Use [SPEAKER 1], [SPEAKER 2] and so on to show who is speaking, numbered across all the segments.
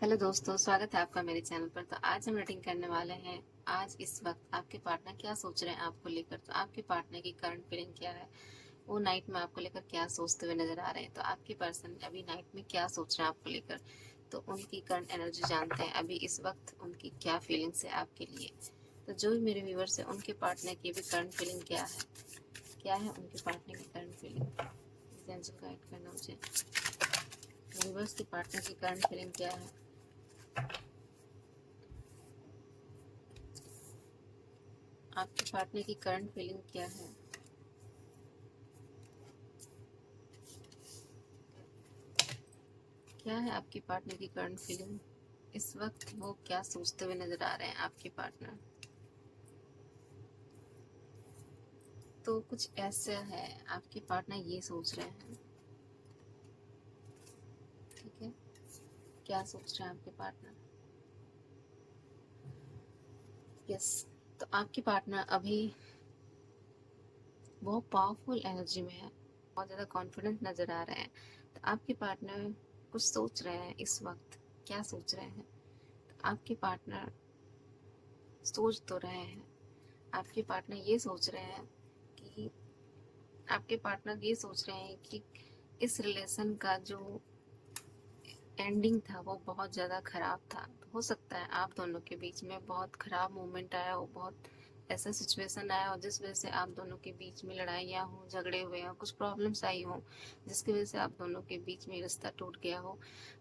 [SPEAKER 1] Hello दोस्तों, स्वागत है आपका मेरे चैनल पर। तो आज हम रीडिंग करने वाले हैं। आज इस वक्त आपके पार्टनर क्या सोच रहे हैं आपको लेकर। तो आपके पार्टनर की करंट फीलिंग क्या है, वो नाइट में आपको लेकर क्या सोचते हुए नजर आ रहे हैं। तो आपके पर्सन अभी नाइट में क्या सोच रहे हैं आपको लेकर, तो उनकी करंट एनर्जी जानते हैं। अभी इस वक्त उनकी क्या फीलिंग्स है आपके लिए। तो जो भी मेरे व्यूवर्स है, उनके पार्टनर की भी करंट फीलिंग क्या है उनके पार्टनर की करंट फीलिंग। गाइड करना मुझे, व्यूवर्स की पार्टनर की करंट फीलिंग क्या है। आपके पार्टनर की करंट फीलिंग क्या है। क्या है आपके पार्टनर की करंट फीलिंग। इस वक्त वो क्या सोचते हुए नजर आ रहे हैं आपके पार्टनर। तो कुछ ऐसा है, आपके पार्टनर ये सोच रहे हैं। ठीक है, क्या सोच रहे हैं आपके पार्टनर। यस, तो आपके पार्टनर अभी बहुत पावरफुल एनर्जी में है, बहुत ज़्यादा कॉन्फिडेंट नज़र आ रहे हैं। तो आपके पार्टनर कुछ सोच रहे हैं इस वक्त। क्या सोच रहे हैं। तो आपके पार्टनर सोच तो रहे हैं। आपके पार्टनर ये सोच रहे हैं कि आपके पार्टनर ये सोच रहे हैं कि इस रिलेशन का जो एंडिंग था वो बहुत ज़्यादा ख़राब था। तो हो सकता है आप दोनों के बीच में बहुत ख़राब मोमेंट आया हो, बहुत ऐसा सिचुएशन आया हो जिस वजह से आप दोनों के बीच में लड़ाइयाँ हो, झगड़े हुए हो, कुछ प्रॉब्लम्स आई हो, जिसकी वजह से आप दोनों के बीच में रिश्ता टूट गया हो।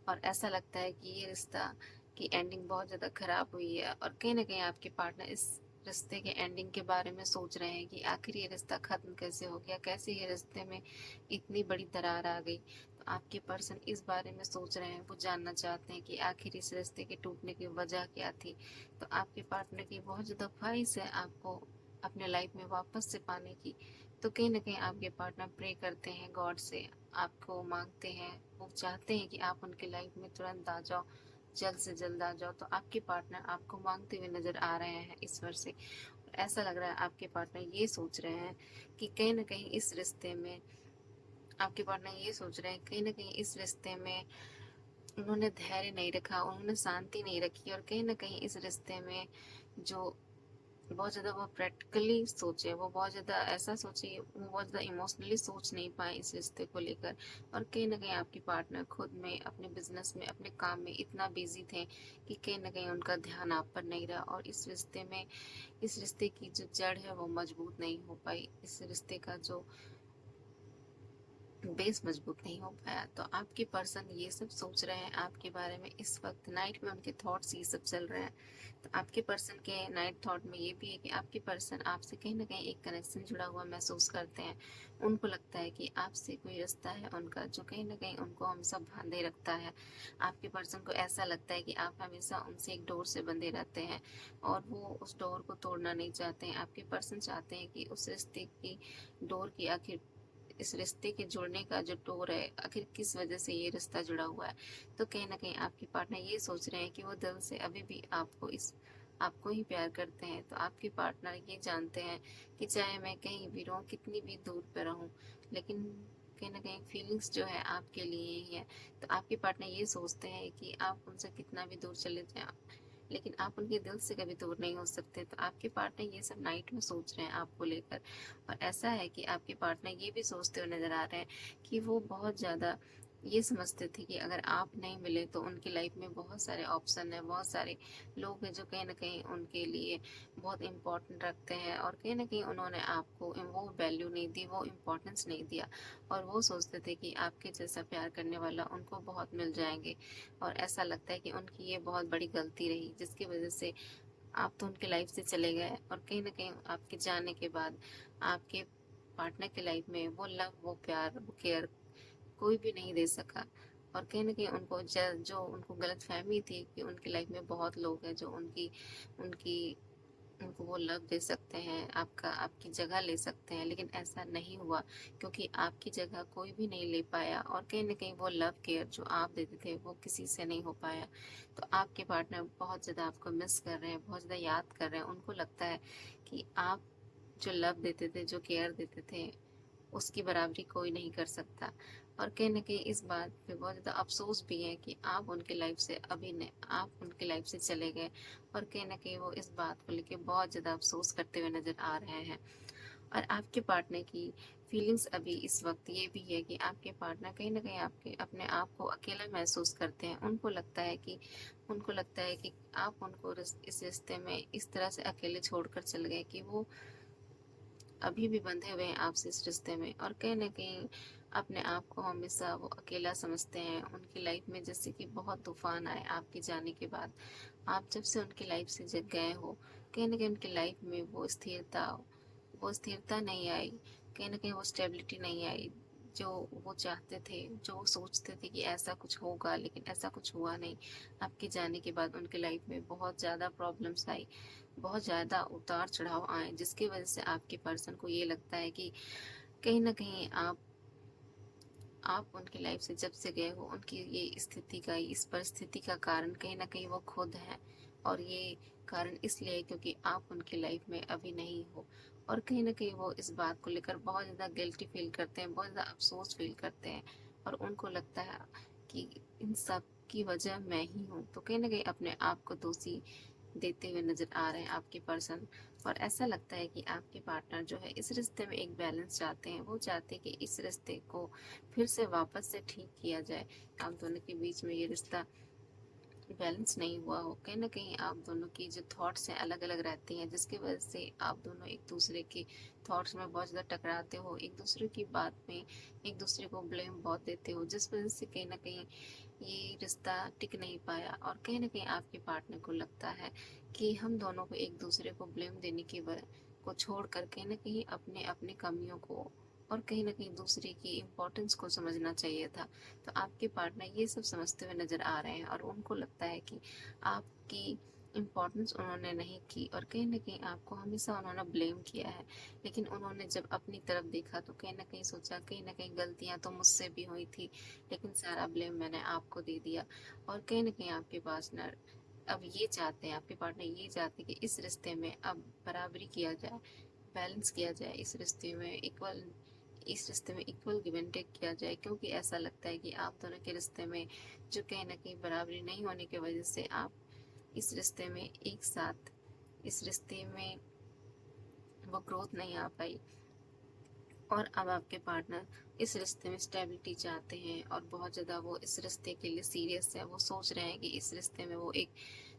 [SPEAKER 1] और ऐसा लगता है कि ये रिश्ता की एंडिंग बहुत ज़्यादा ख़राब हुई है। और कहीं ना कहीं आपके पार्टनर इस रिश्ते के एंडिंग के बारे में सोच रहे हैं कि आखिर ये रिश्ता ख़त्म कैसे हो गया, कैसे ये रिश्ते में इतनी बड़ी दरार आ गई। तो आपके पर्सन इस बारे में सोच रहे हैं, वो जानना चाहते हैं कि आखिर इस रिश्ते के टूटने की वजह क्या थी। तो आपके पार्टनर की बहुत ज़्यादा ख्वाहिश है आपको अपने लाइफ में वापस से पाने की। तो कहीं ना कहीं आपके पार्टनर प्रे करते हैं गॉड से, आपको मांगते हैं, वो चाहते हैं कि आप उनके लाइफ में तुरंत आ जाओ, जल्द से जल्द आ जाओ। तो आपके पार्टनर आपको मांगते हुए नजर आ रहे हैं ईश्वर से। ऐसा लग रहा है आपके पार्टनर ये सोच रहे हैं कि कहीं ना कहीं इस रिश्ते में, आपके पार्टनर ये सोच रहे हैं कहीं ना कहीं इस रिश्ते में उन्होंने धैर्य नहीं रखा, उन्होंने शांति नहीं रखी। और कहीं ना कहीं इस रिश्ते में जो बहुत ज़्यादा वो प्रैक्टिकली सोचे, वो बहुत ज़्यादा ऐसा सोचे, वो बहुत ज़्यादा इमोशनली सोच नहीं पाए इस रिश्ते को लेकर। और कहीं ना कहीं आपके पार्टनर खुद में, अपने बिजनेस में, अपने काम में इतना बिजी थे कि कहीं ना कहीं उनका ध्यान आप पर नहीं रहा। और इस रिश्ते में, इस रिश्ते की जो जड़ है वो मजबूत नहीं हो पाई, इस रिश्ते का जो बेस मजबूत नहीं हो पाया। तो आपके पर्सन ये सब सोच रहे हैं आपके बारे में। इस वक्त नाइट में उनके थॉट्स ये सब चल रहे हैं। तो आपके पर्सन के नाइट थॉट में ये भी है कि आपके पर्सन आपसे कहीं ना कहीं एक कनेक्शन जुड़ा हुआ महसूस करते हैं। उनको लगता है कि आपसे कोई रिश्ता है उनका जो कहीं ना कहीं उनको हमेशा बांधे रखता है। आपके पर्सन को ऐसा लगता है कि आप हमेशा उनसे एक डोर से बंधे रहते हैं और वो उस डोर को तोड़ना नहीं चाहते हैं। आपके पर्सन चाहते हैं कि उस रिश्ते की डोर की आखिर, इस रिश्ते के जुड़ने का जो डोर है, आखिर किस वजह से ये रिश्ता जुड़ा हुआ है। तो कहीं ना कहीं आपके पार्टनर ये सोच रहे हैं कि वो दिल से अभी भी आपको ही प्यार करते हैं। तो आपके पार्टनर ये जानते हैं कि चाहे मैं कहीं भी रहूँ, कितनी भी दूर पर रहूँ, लेकिन कहीं ना कहीं फीलिंग्स जो है आपके लिए ही है। तो आपके पार्टनर ये सोचते हैं कि आप उनसे कितना भी दूर चले जाएं, लेकिन आप उनके दिल से कभी दूर नहीं हो सकते। तो आपके पार्टनर ये सब नाइट में सोच रहे हैं आपको लेकर। और ऐसा है कि आपके पार्टनर ये भी सोचते हुए नजर आ रहे हैं कि वो बहुत ज़्यादा ये समझते थे कि अगर आप नहीं मिले तो उनकी लाइफ में बहुत सारे ऑप्शन है, बहुत सारे लोग हैं जो कहीं ना कहीं उनके लिए बहुत इम्पोर्टेंट रखते हैं। और कहीं ना कहीं उन्होंने आपको वो वैल्यू नहीं दी, वो इम्पोर्टेंस नहीं दिया। और वो सोचते थे कि आपके जैसा प्यार करने वाला उनको बहुत मिल जाएंगे। और ऐसा लगता है कि उनकी ये बहुत बड़ी गलती रही जिसकी वजह से आप तो उनके लाइफ से चले गए। और कहीं ना कहीं आपके जाने के बाद आपके पार्टनर की लाइफ में वो लव, वो प्यार, वो केयर कोई भी नहीं दे सका। और कहीं ना कहीं उनको जो उनको गलत फहमी थी कि उनकी लाइफ में बहुत लोग हैं जो उनकी उनकी उनको वो लव दे सकते हैं, आपकी जगह ले सकते हैं, लेकिन ऐसा नहीं हुआ क्योंकि आपकी जगह कोई भी नहीं ले पाया। और कहीं ना कहीं वो लव केयर जो आप देते थे वो किसी से नहीं हो पाया। तो आपके पार्टनर बहुत ज़्यादा आपको मिस कर रहे हैं, बहुत ज़्यादा याद कर रहे हैं। उनको लगता है कि आप जो लव देते थे, जो केयर देते थे, उसकी बराबरी कोई नहीं कर सकता। और कहीं न कहीं इस बात पे बहुत ज़्यादा अफ़सोस भी है कि आप उनकी लाइफ़ से अभी न आप उनकी लाइफ़ से चले गए, और कहीं न कहीं वो इस बात को लेके बहुत ज़्यादा अफ़सोस करते हुए नज़र आ रहे हैं। और आपके पार्टनर की फीलिंग्स अभी इस वक्त ये भी है कि आपके पार्टनर कहीं ना कहीं आपके अपने आप को अकेला महसूस करते हैं। उनको लगता है कि आप उनको इस रिश्ते में इस तरह से अकेले छोड़कर चल गए कि वो अभी भी बंधे हुए हैं आपसे इस रिश्ते में, और कहीं ना कहीं अपने आप को हमेशा वो अकेला समझते हैं। उनकी लाइफ में जैसे कि बहुत तूफान आए आपके जाने के बाद, आप जब से उनकी लाइफ से जग गए हो, कहीं ना कहीं उनकी लाइफ में वो स्थिरता नहीं आई, कहीं न कहीं वो स्टेबिलिटी नहीं आई, जो वो चाहते थे, जो वो सोचते थे कि ऐसा कुछ होगा, लेकिन ऐसा कुछ हुआ नहीं। आपके जाने के बाद उनकी लाइफ में बहुत ज़्यादा प्रॉब्लम्स आई, बहुत ज़्यादा उतार-चढ़ाव आए, जिसकी वजह से आपके पर्सन को ये लगता है कि कहीं न कहीं आप उनकी लाइफ से जब से गए हो, उनकी ये स्थिति का, इस परिस्थिति का कारण कहीं न कहीं वो खुद हैं, और ये कारण इसलिए है क्योंकि आप उनकी लाइफ में अभी नहीं हो, और कहीं न कहीं वो इस बात को लेकर बहुत ज़्यादा गिल्टी फ़ील करते हैं, बहुत ज़्यादा अफ़सोस फ़ील करते हैं, और उनको लगता है कि इन सब की वजह मैं ही हूँ। तो कहीं न कहीं अपने आप को दोषी देते हुए नज़र आ रहे हैं आपके पर्सन। और ऐसा लगता है कि आपके पार्टनर जो है इस रिश्ते में एक बैलेंस चाहते हैं। वो चाहते हैं कि इस रिश्ते को फिर से वापस से ठीक किया जाए। आप दोनों के बीच में ये रिश्ता बैलेंस नहीं हुआ हो, कहीं न कहीं आप दोनों की जो थॉट्स हैं अलग-अलग रहती हैं, जिसकी वजह से आप दोनों एक दूसरे के थॉट्स में बहुत ज़्यादा टकराते हो, एक दूसरे की बात में एक दूसरे को ब्लेम बहुत देते हो, जिस वजह से कहीं न कहीं ये रिश्ता टिक नहीं पाया। और कहीं न कहीं आपके पार्टनर को लगता है कि हम दोनों को एक दूसरे को ब्लेम देने की को छोड़कर कहीं न कहीं अपने कमियों को और कहीं न कहीं दूसरे की इम्पोर्टेंस को समझना चाहिए था। तो आपके पार्टनर ये सब समझते हुए नज़र आ रहे हैं, और उनको लगता है कि आपकी इम्पोर्टेंस उन्होंने नहीं की, और कहीं न कहीं आपको हमेशा उन्होंने ब्लेम किया है। लेकिन उन्होंने जब अपनी तरफ देखा तो कहीं न कहीं सोचा कहीं न कहीं गलतियाँ तो मुझसे भी हुई थी, लेकिन सारा ब्लेम मैंने आपको दे दिया। और कहीं न कहीं आपके पार्टनर ये चाहते हैं कि इस रिश्ते में अब बराबरी किया जाए, बैलेंस किया जाए, इस रिश्ते में इक्वल गिव एंड टेक किया जाए, क्योंकि ऐसा लगता है कि आप दोनों के रिश्ते में जो कहीं न कहीं बराबरी नहीं होने की वजह से आप इस रिश्ते में एक साथ इस रिश्ते में वो ग्रोथ नहीं आ पाई। और अब आपके पार्टनर इस रिश्ते में स्टेबिलिटी चाहते हैं, और बहुत ज़्यादा वो इस रिश्ते के लिए सीरियस है। वो सोच रहे हैं कि इस रिश्ते में वो एक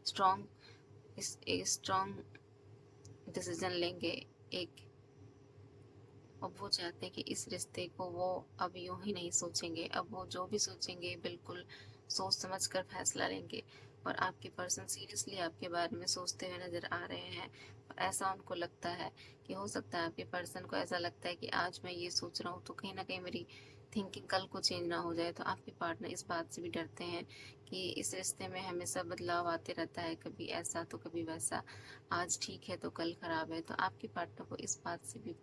[SPEAKER 1] स्ट्रॉन्ग डिसीजन लेंगे, एक अब वो चाहते हैं कि इस रिश्ते को वो अब यूं ही नहीं सोचेंगे, अब वो जो भी सोचेंगे बिल्कुल सोच समझ कर फैसला लेंगे। और आपके पर्सन सीरियसली आपके बारे में सोचते हुए नज़र आ रहे हैं, और ऐसा उनको लगता है कि हो सकता है आपके पर्सन को ऐसा लगता है कि आज मैं ये सोच रहा हूँ तो कहीं ना कहीं मेरी थिंकिंग कल को चेंज ना हो जाए। तो आपके पार्टनर इस बात से भी डरते हैं कि इस रिश्ते में हमेशा बदलाव आते रहता है, कभी ऐसा तो कभी वैसा, आज ठीक है तो कल खराब है। तो आपके पार्टनर को इस बात से भी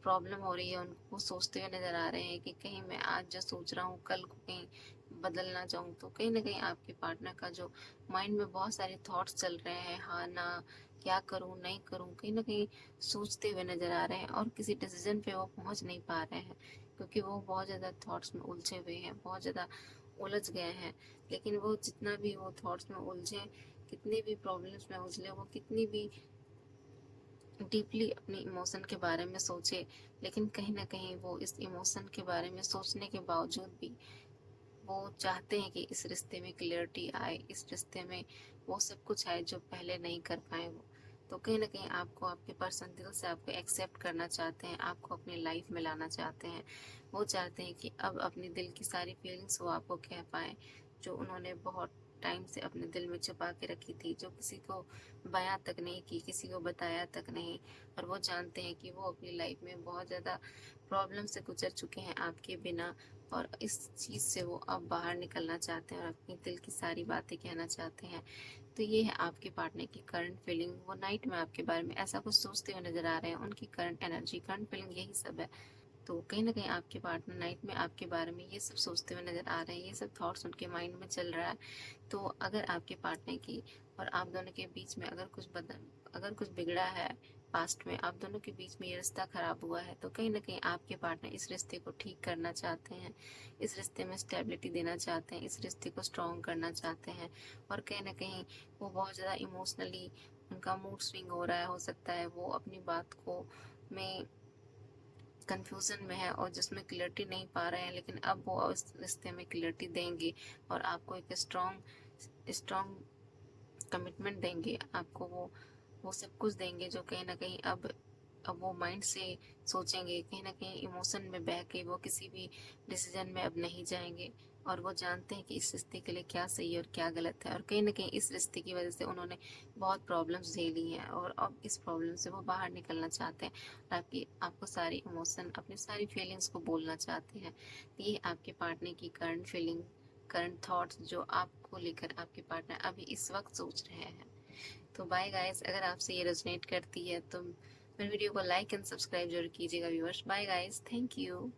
[SPEAKER 1] प्रॉब्लम हो रही है, उनको सोचते हुए नज़र आ रहे हैं कि कहीं मैं आज जो सोच रहा हूँ कल को कहीं बदल ना जाऊँ। तो कहीं न कहीं आपके पार्टनर का जो माइंड में बहुत सारे थॉट्स चल रहे हैं, हाँ, ना, क्या करूँ, नहीं करूँ, कहीं न कहीं सोचते हुए नज़र आ रहे हैं, और किसी डिसीज़न पे वो पहुँच नहीं पा रहे हैं, क्योंकि वो बहुत ज़्यादा थॉट्स में उलझे हुए हैं, बहुत ज़्यादा उलझ गए हैं। लेकिन वो जितना भी वो थॉट्स में उलझे, कितनी भी प्रॉब्लम्स में उलझे, वो कितनी भी डीपली अपने इमोशन के बारे में सोचे, लेकिन कहीं ना कहीं वो इस इमोशन के बारे में सोचने के बावजूद भी वो चाहते हैं कि इस रिश्ते में क्लियरिटी आए, इस रिश्ते में वो सब कुछ आए जो पहले नहीं कर पाए वो। तो कहीं ना कहीं आपको आपके पर्सन दिल से आपको एक्सेप्ट करना चाहते हैं, आपको अपनी लाइफ में लाना चाहते हैं। वो चाहते हैं कि अब अपनी दिल की सारी फीलिंग्स वो आपको कह पाएँ, जो उन्होंने बहुत टाइम से अपने दिल में छुपा के रखी थी, जो किसी को बयां तक नहीं की, किसी को बताया तक नहीं। और वो जानते हैं कि वो अपनी लाइफ में बहुत ज़्यादा प्रॉब्लम से गुजर चुके हैं आपके बिना, और इस चीज़ से वो अब बाहर निकलना चाहते हैं और अपनी दिल की सारी बातें कहना चाहते हैं। तो ये है आपके पार्टनर की करंट फीलिंग। वो नाइट में आपके बारे में ऐसा कुछ सोचते हुए नज़र आ रहे हैं, उनकी करंट एनर्जी, करंट फीलिंग यही सब है। तो कहीं ना कहीं आपके पार्टनर नाइट में आपके बारे में ये सब सोचते हुए नजर आ रहे हैं, ये सब थॉट्स उनके माइंड में चल रहा है। तो अगर आपके पार्टनर की और आप दोनों के बीच में अगर कुछ बिगड़ा है पास्ट में, आप दोनों के बीच में ये रिश्ता खराब हुआ है, तो कहीं ना कहीं आपके पार्टनर इस रिश्ते को ठीक करना चाहते हैं, इस रिश्ते में स्टेबिलिटी देना चाहते हैं, इस रिश्ते को स्ट्रॉन्ग करना चाहते हैं। और कहीं ना कहीं वो बहुत ज़्यादा इमोशनली उनका मूड स्विंग हो रहा है, हो सकता है वो अपनी बात को में कंफ्यूजन में है और जिसमें क्लियरिटी नहीं पा रहे हैं, लेकिन अब वो इस रिश्ते में क्लियरिटी देंगे और आपको एक स्ट्रॉन्ग स्ट्रॉन्ग कमिटमेंट देंगे, आपको वो सब कुछ देंगे जो कहीं ना कहीं अब वो माइंड से सोचेंगे, कहीं ना कहीं इमोशन में बह के वो किसी भी डिसीजन में अब नहीं जाएंगे। और वो जानते हैं कि इस रिश्ते के लिए क्या सही है और क्या गलत है, और कहीं ना कहीं इस रिश्ते की वजह से उन्होंने बहुत प्रॉब्लम्स झेली हैं और अब इस प्रॉब्लम से वो बाहर निकलना चाहते हैं। और आपको सारी इमोशन, अपनी सारी फीलिंग्स को बोलना चाहते हैं। ये आपके पार्टनर की करंट फीलिंग, करंट थॉट्स जो आपको लेकर आपके पार्टनर अभी इस वक्त सोच रहे हैं। तो बाय गाइस, अगर आपसे ये रेजोनेट करती है तो मेरे वीडियो को लाइक एंड सब्सक्राइब जरूर कीजिएगा viewers. Bye guys, thank you.